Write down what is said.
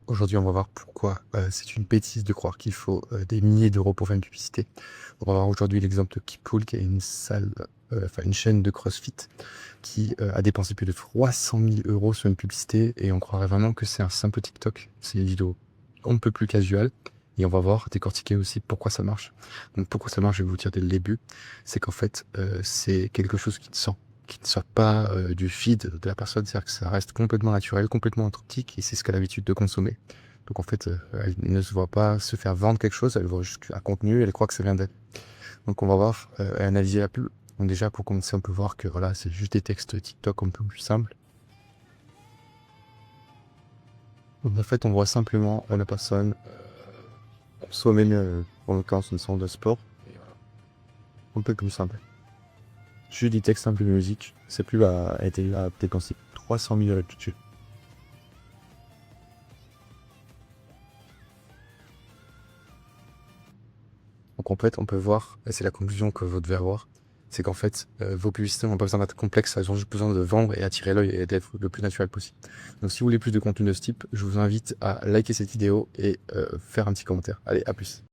Aujourd'hui, on va voir pourquoi c'est une bêtise de croire qu'il faut des milliers d'euros pour faire une publicité. On va voir aujourd'hui l'exemple de Keepcool, qui est une salle, enfin une chaîne de CrossFit, qui a dépensé plus de 300 000 euros sur une publicité, et on croirait vraiment que c'est un simple TikTok. C'est une vidéo on ne peut plus casual, et on va voir, décortiquer aussi pourquoi ça marche. Donc pourquoi ça marche, je vais vous dire dès le début, c'est qu'en fait, c'est quelque chose qui ne sort pas du feed de la personne, c'est-à-dire que ça reste complètement naturel, complètement authentique, et c'est ce qu'elle a l'habitude de consommer. Donc en fait, elle ne se voit pas se faire vendre quelque chose, elle voit juste un contenu, elle croit que ça vient d'elle. Donc on va voir, analyser la pub. Donc déjà, pour commencer, on peut voir que voilà, c'est juste des textes TikTok un peu plus simples. Donc en fait, on voit simplement la personne, soit même, en l'occurrence, une séance de sport, et voilà, un peu comme simple. Juste des textes simples de musique, cette pub a été dépensé 300 000 euros dessus. Donc en fait, on peut voir, et c'est la conclusion que vous devez avoir, c'est qu'en fait, vos publicités n'ont pas besoin d'être complexes, elles ont juste besoin de vendre et attirer l'œil et d'être le plus naturel possible. Donc si vous voulez plus de contenu de ce type, je vous invite à liker cette vidéo et faire un petit commentaire. Allez, à plus.